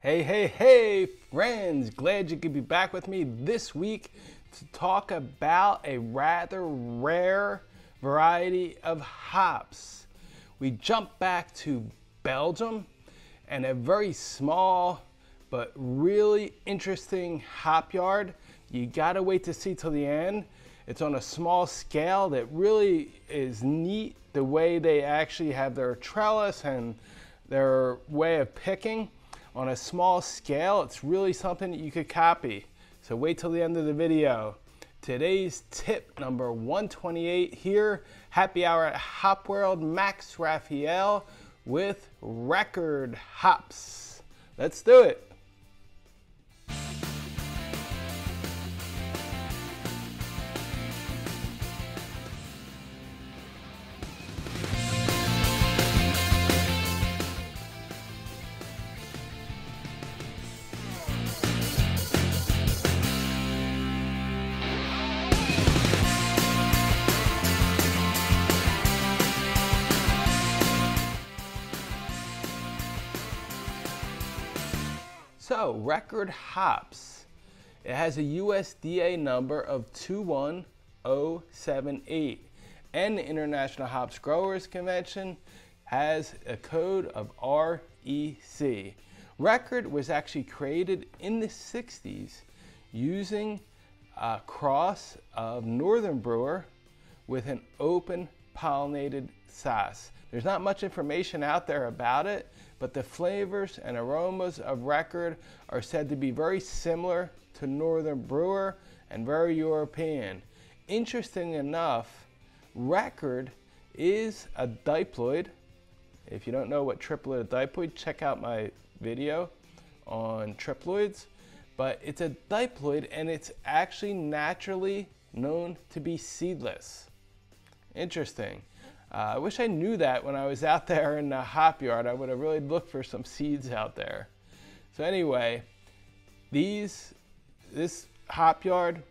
Hey, friends! Glad you could be back with me this week to talk about a rather rare variety of hops. We jump back to Belgium and a very small but really interesting hop yard. You gotta wait to see till the end. It's on a small scale that really is neat, the way they actually have their trellis and their way of picking. On a small scale, it's really something that you could copy. So wait till the end of the video. Today's tip number 128 here, happy hour at Hop World, Max Raphael with record hops. Let's do it. So, record hops. It has a USDA number of 21078, and the International Hops Growers Convention has a code of REC. Record was actually created in the 60s using a cross of Northern Brewer with an open pollinated sauce. There's not much information out there about it, but the flavors and aromas of Record are said to be very similar to Northern Brewer and very European. Interesting enough, Record is a diploid. If you don't know what triploid or diploid, check out my video on triploids. But it's a diploid and it's actually naturally known to be seedless. Interesting. I wish I knew that when I was out there in the hop yard. I would have really looked for some seeds out there. So anyway, this hop yard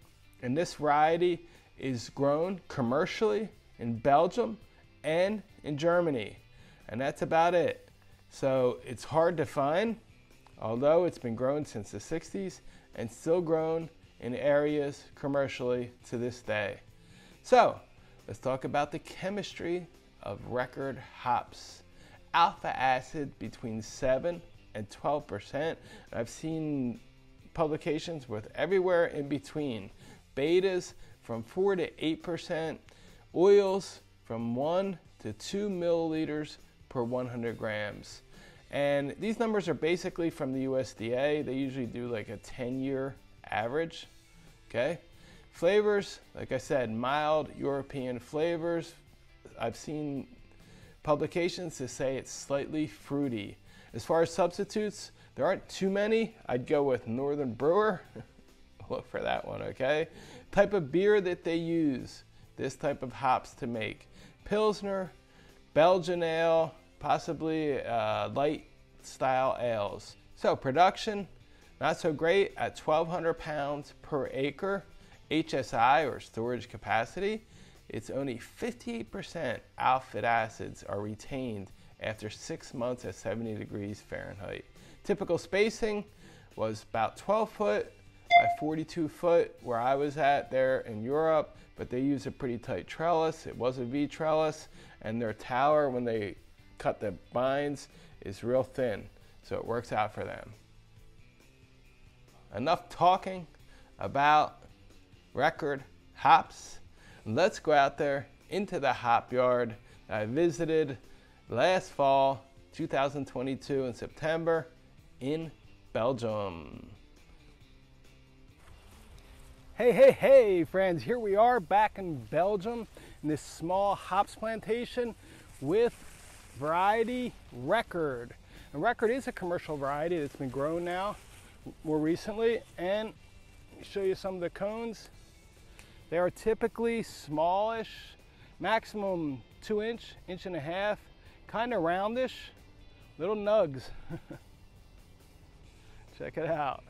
and this variety is grown commercially in Belgium and in Germany. And that's about it. So it's hard to find, although it's been grown since the 60s and still grown in areas commercially to this day. So let's talk about the chemistry of record hops. Alpha acid between 7 and 12%. I've seen publications with everywhere in between. Betas from 4 to 8%. Oils from 1 to 2 milliliters per 100 grams. And these numbers are basically from the USDA. They usually do like a 10-year average. Okay. Flavors, like I said, mild European flavors. I've seen publications to say it's slightly fruity. As far as substitutes, there aren't too many. I'd go with Northern Brewer. Look for that one, okay? Type of beer that they use, this type of hops to make. Pilsner, Belgian ale, possibly light style ales. So production, not so great at 1,200 pounds per acre. HSI, or storage capacity, it's only 58% alpha acids are retained after 6 months at 70 degrees Fahrenheit. Typical spacing was about 12 foot by 42 foot where I was at there in Europe, but they use a pretty tight trellis. It was a V trellis, and their tower, when they cut the binds, is real thin, so it works out for them. Enough talking about record hops. Let's go out there into the hop yard I visited last fall, 2022 in September in Belgium. Hey friends, here we are back in Belgium in this small hops plantation with variety Record. And Record is a commercial variety that's been grown now more recently, and let me show you some of the cones. They are typically smallish, maximum 2 inch, 1.5 inches, kind of roundish, little nugs. Check it out.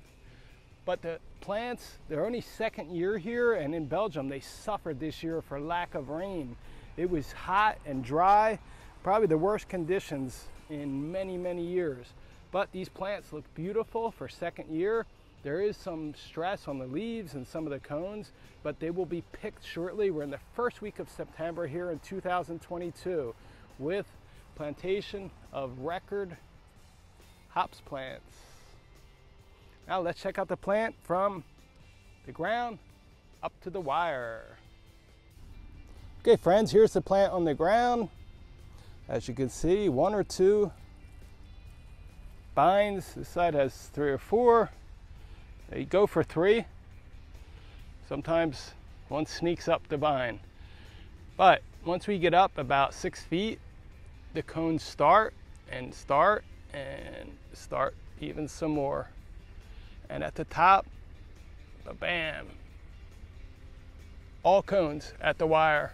But the plants, they're only second year here, and in Belgium they suffered this year for lack of rain. It was hot and dry, probably the worst conditions in many years. But these plants look beautiful for second year. There is some stress on the leaves and some of the cones, but they will be picked shortly. We're in the first week of September here in 2022 with plantation of record hops plants. Now let's check out the plant from the ground up to the wire. Okay friends, here's the plant on the ground. As you can see, 1 or 2 vines. This side has 3 or 4. They go for 3. Sometimes one sneaks up the vine. But once we get up about 6 feet, the cones start and start and start even some more. And at the top, bam, all cones at the wire.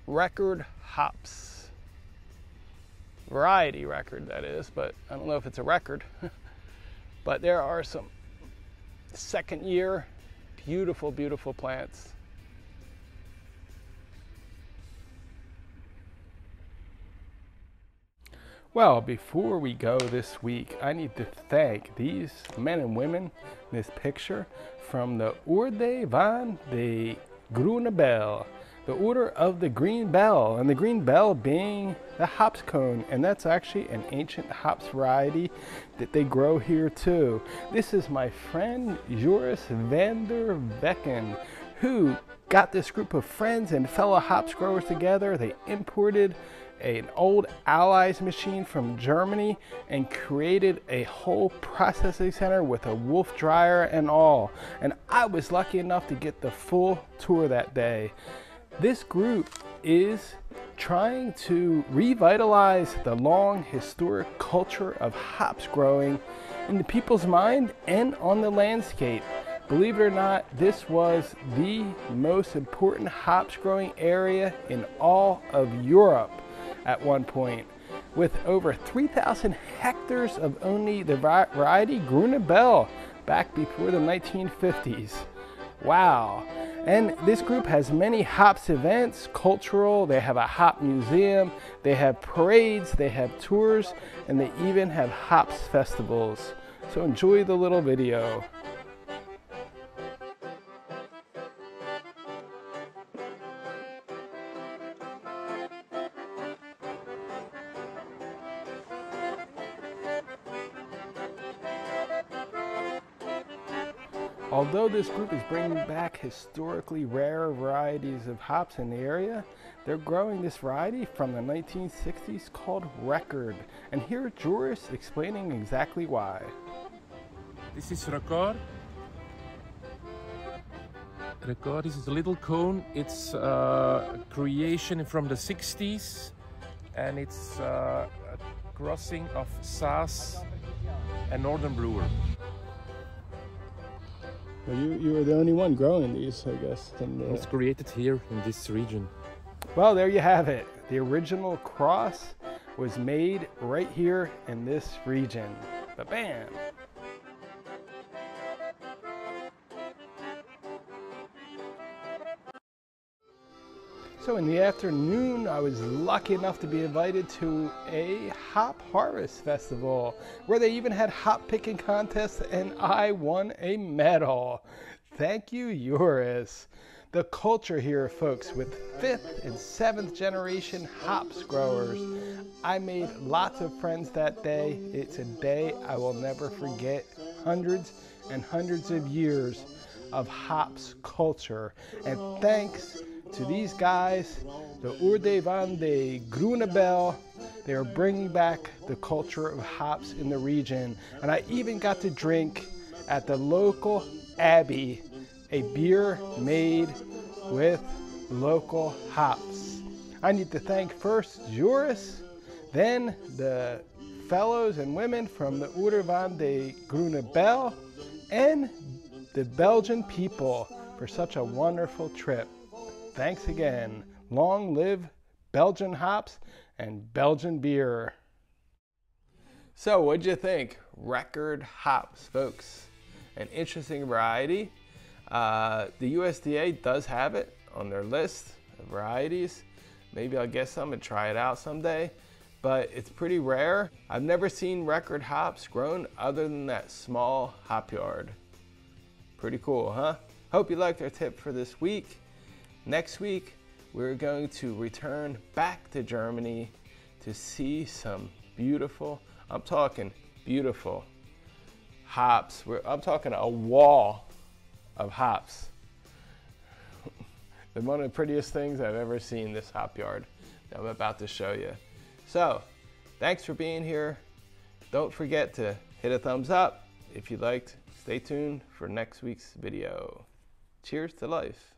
Record hops. Variety record, that is, but I don't know if it's a record. But there are some second year, beautiful, beautiful plants. Well, before we go this week, I need to thank these men and women in this picture from the Orde van de Groene Bel, the Order of the Green Bell, and the green bell being the hops cone, and that's actually an ancient hops variety that they grow here too. This is my friend Joris van der Vecken, who got this group of friends and fellow hops growers together. They imported an old Allies machine from Germany and created a whole processing center with a wolf dryer and all. And I was lucky enough to get the full tour that day. This group is trying to revitalize the long historic culture of hops growing in the people's mind and on the landscape. Believe it or not, this was the most important hops growing area in all of Europe at one point, with over 3,000 hectares of only the variety Groene Bell back before the 1950s. Wow. And this group has many hops events, cultural, they have a hop museum, they have parades, they have tours, and they even have hops festivals. So enjoy the little video. Although this group is bringing back historically rare varieties of hops in the area, they're growing this variety from the 1960s called Record. And here Joris explaining exactly why. This is Record. Record is a little cone. It's a creation from the 60s, and it's a crossing of Saas and Northern Brewer. Well, you were the only one growing these, I guess. It's created here in this region. Well, there you have it. The original cross was made right here in this region. Ba-bam! So in the afternoon, I was lucky enough to be invited to a hop harvest festival where they even had hop picking contests, and I won a medal. Thank you, Joris. The culture here, folks, with 5th and 7th generation hops growers. I made lots of friends that day. It's a day I will never forget. Hundreds and hundreds of years of hops culture. And thanks to these guys, the Orde van de Groene Bel, they are bringing back the culture of hops in the region. And I even got to drink at the local abbey a beer made with local hops. I need to thank first Joris, then the fellows and women from the Orde van de Groene Bel, and the Belgian people for such a wonderful trip. Thanks again. Long live Belgian hops and Belgian beer. So what'd you think? Record hops, folks. An interesting variety. The USDA does have it on their list of varieties. Maybe I'll get some and try it out someday. but it's pretty rare. I've never seen record hops grown other than that small hop yard. Pretty cool, huh? Hope you liked our tip for this week. Next week, we're going to return back to Germany to see some beautiful, I'm talking beautiful hops. I'm talking a wall of hops. They're one of the prettiest things I've ever seen, this hop yard that I'm about to show you. So, thanks for being here. Don't forget to hit a thumbs up if you liked. Stay tuned for next week's video. Cheers to life.